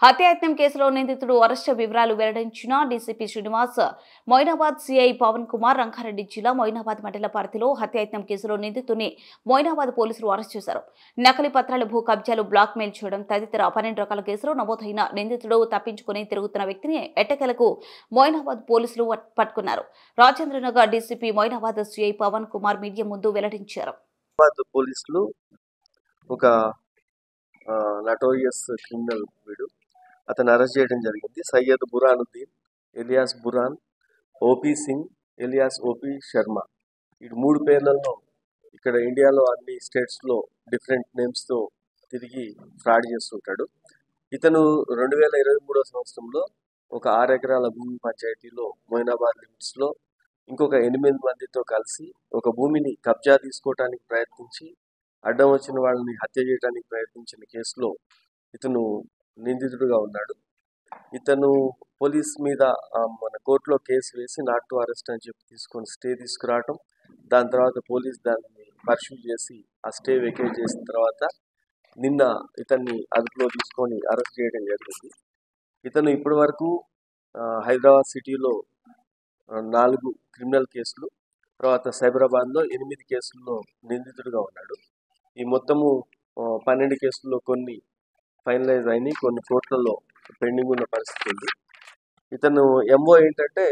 హత్యాయత్నం కేసులో నిందితుడు అరెస్టు వివరాలు వెల్లడించిన డీసీపీ శ్రీనివాస్, మొయినాబాద్ సీఐ పవన్ కుమార్ రంగారెడ్డి జిల్లా మొయినాబాద్ మండల పరిధిలో హత్యాయత్నం కేసులో నిందితుడిని మొయినాబాద్ పోలీసులు అరెస్ట్ చేశారు. నకిలీ పత్రాలు, భూ కబ్జాలు, బ్లాక్ మెయిల్ చేయడం తదితర 12 రకాల కేసులో నమోదైన నిందితుడు తప్పించుకుని తిరుగుతున్న వ్యక్తిని ఎట్టకేలకు మొయినాబాద్ పోలీసులు పట్టుకున్నారు. Rajendranagar DCP Moinabad CI Pavan Kumar media ముందు వెల్లడించారు. పోలీసులు ఒక నటోరియస్ క్రిమినల్ వీడు అతను అరెస్ట్ చేయడం జరిగింది. Syed Buranuddin alias Buran, OP Singh alias OP Sharma. ఈ 3 పేర్లలో ఇక్కడ ఇండియాలో అన్ని స్టేట్స్లో డిఫరెంట్ నేమ్స్తో తిరిగి ఫ్రాడ్ చేస్తుంటాడు. ఇతను 2023 సంవత్సరంలో ఒక 6 ఎకరాల భూమి పంచాయతీలో మొయినాబాద్ లిమిట్స్లో ఇంకొక 8 మందితో కలిసి ఒక భూమిని కబ్జా తీసుకోవడానికి ప్రయత్నించి అడ్డం వచ్చిన వాళ్ళని హత్య చేయడానికి ప్రయత్నించిన కేసులో ఇతను నిందితుడుగా ఉన్నాడు. ఇతను పోలీస్ మీద మన కోర్టులో కేసు వేసి నాట్ టు అరెస్ట్ అని చెప్పి తీసుకొని స్టే తీసుకురావటం, దాని తర్వాత పోలీస్ దాన్ని పర్ష్యూ చేసి ఆ స్టే వెకేట్ చేసిన తర్వాత నిన్న ఇతన్ని అదుపులో తీసుకొని అరెస్ట్ చేయడం జరిగింది. ఇతను ఇప్పటి వరకు హైదరాబాద్ సిటీలో 4 క్రిమినల్ కేసులు, తర్వాత సైబరాబాద్లో 8 కేసుల్లో నిందితుడిగా ఉన్నాడు. ఈ మొత్తము 12 కేసుల్లో కొన్ని ఫైనలైజ్ అయినాయి, కొన్ని కోర్టులలో పెండింగ్ ఉన్న పరిస్థితి ఉంది. ఇతను ఎంఓ ఏంటంటే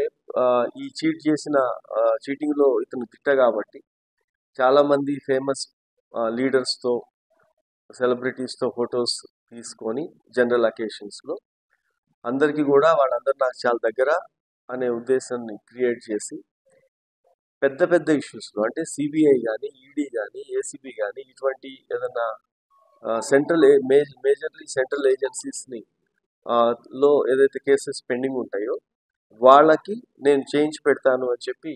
ఈ చీటింగ్లో ఇతను తిట్ట కాబట్టి చాలామంది ఫేమస్ లీడర్స్తో, సెలబ్రిటీస్తో ఫొటోస్ తీసుకొని జనరల్ అకేషన్స్లో అందరికీ కూడా వాళ్ళందరూ నాకు చాలా దగ్గర అనే ఉద్దేశాన్ని క్రియేట్ చేసి పెద్ద పెద్ద ఇష్యూస్లో అంటే సిబిఐ కానీ, ఈడీ కానీ, ఏసీబీ కానీ ఇటువంటి ఏదైనా మేజర్లీ సెంట్రల్ ఏజెన్సీస్ని లో ఏదైతే కేసెస్ పెండింగ్ ఉంటాయో వాళ్ళకి నేను చేయించి పెడతాను అని చెప్పి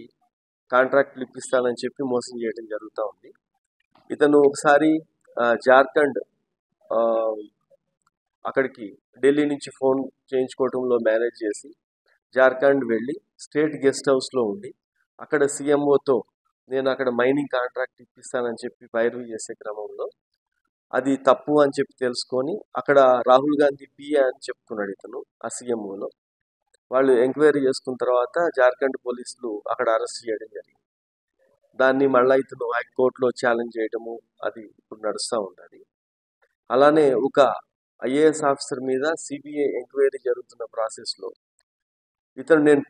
కాంట్రాక్ట్లు ఇప్పిస్తానని చెప్పి మోసం చేయడం జరుగుతూ ఉంది. ఇతను ఒకసారి జార్ఖండ్ అక్కడికి ఢిల్లీ నుంచి ఫోన్ చేయించుకోవటంలో మేనేజ్ చేసి జార్ఖండ్ వెళ్ళి స్టేట్ గెస్ట్ హౌస్లో ఉండి అక్కడ సీఎంఓతో నేను అక్కడ మైనింగ్ కాంట్రాక్ట్ ఇప్పిస్తానని చెప్పి పైరవీ చేసే క్రమంలో అది తప్పు అని చెప్పి తెలుసుకొని అక్కడ రాహుల్ గాంధీ పిఏ అని చెప్పుకున్నాడు ఇతను ఆ సీఎంఓలో. వాళ్ళు ఎంక్వైరీ చేసుకున్న తర్వాత జార్ఖండ్ పోలీసులు అక్కడ అరెస్ట్ చేయడం జరిగింది. దాన్ని మళ్ళీ ఇతను హైకోర్టులో ఛాలెంజ్ చేయడము అది ఇప్పుడు నడుస్తూ ఉంటుంది. అలానే ఒక ఐఏఎస్ ఆఫీసర్ మీద సిబిఐ ఎంక్వైరీ జరుగుతున్న ప్రాసెస్లో ఇతను నేను